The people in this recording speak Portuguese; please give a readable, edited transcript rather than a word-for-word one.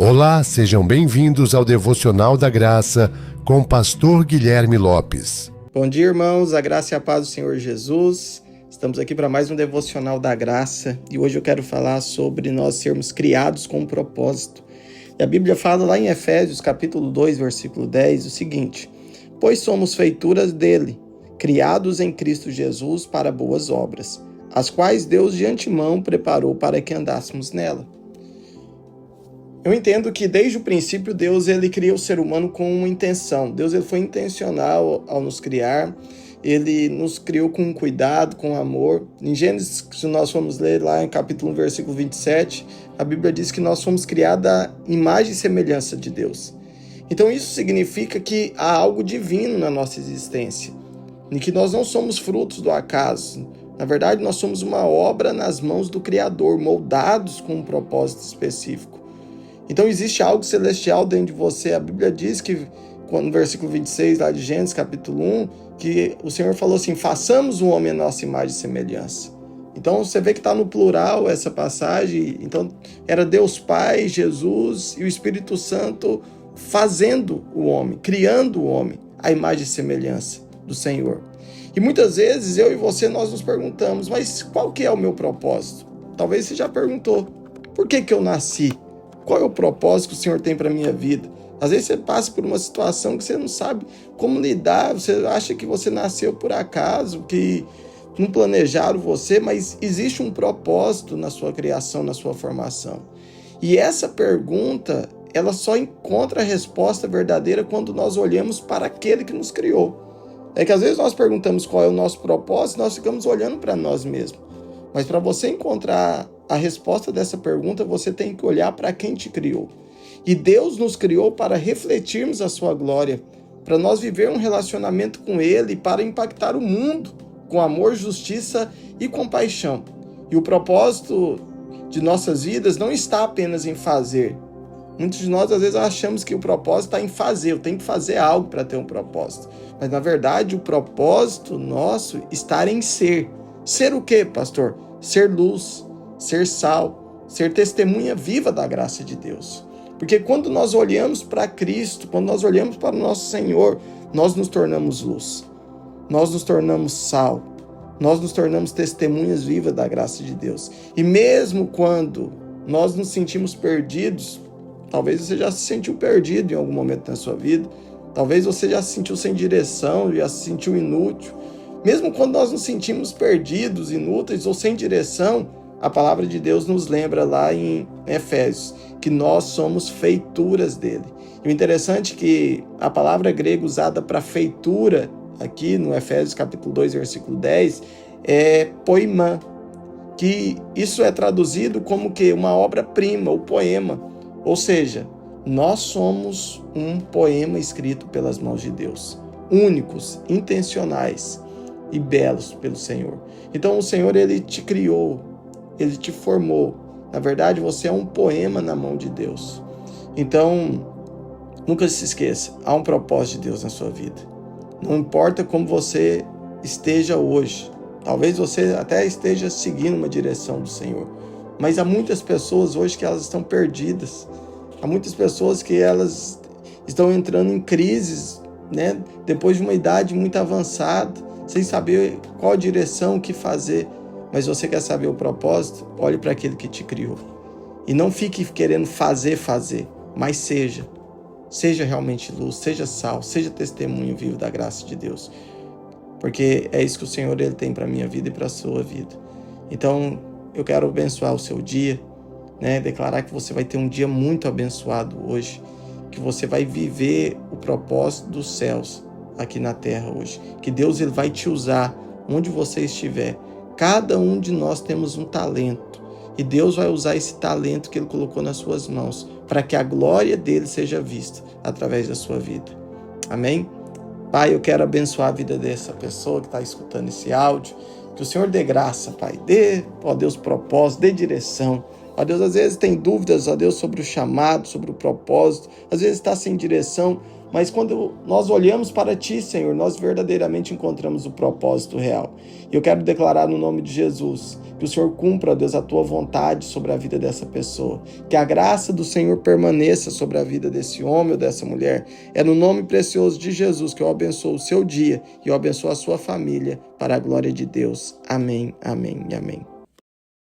Olá, sejam bem-vindos ao Devocional da Graça com o pastor Guilherme Lopes. Bom dia, irmãos, a graça e a paz do Senhor Jesus. Estamos aqui para mais um Devocional da Graça e hoje eu quero falar sobre nós sermos criados com um propósito. E a Bíblia fala lá em Efésios capítulo 2, versículo 10, o seguinte: pois somos feituras dele, criados em Cristo Jesus para boas obras, as quais Deus de antemão preparou para que andássemos nela. Eu entendo que desde o princípio Deus ele cria o ser humano com uma intenção. Deus ele foi intencional ao nos criar. Ele nos criou com cuidado, com amor. Em Gênesis, se nós formos ler lá em capítulo 1, versículo 27, a Bíblia diz que nós fomos criados à imagem e semelhança de Deus. Então isso significa que há algo divino na nossa existência, e que nós não somos frutos do acaso. Na verdade, nós somos uma obra nas mãos do Criador, moldados com um propósito específico. Então existe algo celestial dentro de você. A Bíblia diz que, no versículo 26 lá de Gênesis capítulo 1, que o Senhor falou assim: façamos o homem a nossa imagem e semelhança. Então você vê que está no plural essa passagem. Então era Deus Pai, Jesus e o Espírito Santo fazendo o homem, criando o homem à imagem e semelhança do Senhor. E muitas vezes eu e você nós nos perguntamos: mas qual que é o meu propósito? Talvez você já perguntou: por que eu nasci? Qual é o propósito que o Senhor tem para a minha vida? Às vezes você passa por uma situação que você não sabe como lidar, você acha que você nasceu por acaso, que não planejaram você, mas existe um propósito na sua criação, na sua formação. E essa pergunta, ela só encontra a resposta verdadeira quando nós olhamos para aquele que nos criou. É que às vezes nós perguntamos qual é o nosso propósito, nós ficamos olhando para nós mesmos. Mas para você encontrar a resposta dessa pergunta, você tem que olhar para quem te criou. E Deus nos criou para refletirmos a sua glória, para nós viver um relacionamento com Ele, para impactar o mundo com amor, justiça e compaixão. E o propósito de nossas vidas não está apenas em fazer. Muitos de nós às vezes achamos que o propósito está em fazer, eu tenho que fazer algo para ter um propósito. Mas na verdade o propósito nosso está em ser. Ser o quê, pastor? Ser luz, ser sal, ser testemunha viva da graça de Deus. Porque quando nós olhamos para Cristo, quando nós olhamos para o nosso Senhor, nós nos tornamos luz, nós nos tornamos sal, nós nos tornamos testemunhas vivas da graça de Deus. E mesmo quando nós nos sentimos perdidos, talvez você já se sentiu perdido em algum momento na sua vida, talvez você já se sentiu sem direção, já se sentiu inútil. Mesmo quando nós nos sentimos perdidos, inúteis ou sem direção, a palavra de Deus nos lembra lá em Efésios que nós somos feituras dele. E o interessante é que a palavra grega usada para feitura, aqui no Efésios capítulo 2, versículo 10, é poimã, que isso é traduzido como que uma obra-prima, ou poema. Ou seja, nós somos um poema escrito pelas mãos de Deus, únicos, intencionais e belos pelo Senhor. Então o Senhor, ele te criou, ele te formou. Na verdade, você é um poema na mão de Deus. Então, nunca se esqueça, há um propósito de Deus na sua vida. Não importa como você esteja hoje, talvez você até esteja seguindo uma direção do Senhor, mas há muitas pessoas hoje que elas estão perdidas. Há muitas pessoas que elas estão entrando em crises, né? Depois de uma idade muito avançada, sem saber qual a direção, o que fazer. Mas você quer saber o propósito? Olhe para aquele que te criou. E não fique querendo fazer, mas seja realmente luz, seja sal, seja testemunho vivo da graça de Deus. Porque é isso que o Senhor ele tem para a minha vida e para a sua vida. Então, eu quero abençoar o seu dia, né? Declarar que você vai ter um dia muito abençoado hoje, que você vai viver o propósito dos céus aqui na terra hoje, que Deus ele vai te usar onde você estiver. Cada um de nós temos um talento e Deus vai usar esse talento que ele colocou nas suas mãos para que a glória dele seja vista através da sua vida. Amém? Pai, eu quero abençoar a vida dessa pessoa que está escutando esse áudio, que o Senhor dê graça, Pai, dê, ó Deus, propósito, dê direção, Ó Deus, às vezes tem dúvidas, ó Deus, sobre o chamado, sobre o propósito, às vezes está sem direção, mas quando nós olhamos para Ti, Senhor, nós verdadeiramente encontramos o propósito real. E eu quero declarar no nome de Jesus que o Senhor cumpra, ó Deus, a Tua vontade sobre a vida dessa pessoa. Que a graça do Senhor permaneça sobre a vida desse homem ou dessa mulher. É no nome precioso de Jesus que eu abençoo o seu dia e eu abençoo a sua família para a glória de Deus. Amém, amém e amém.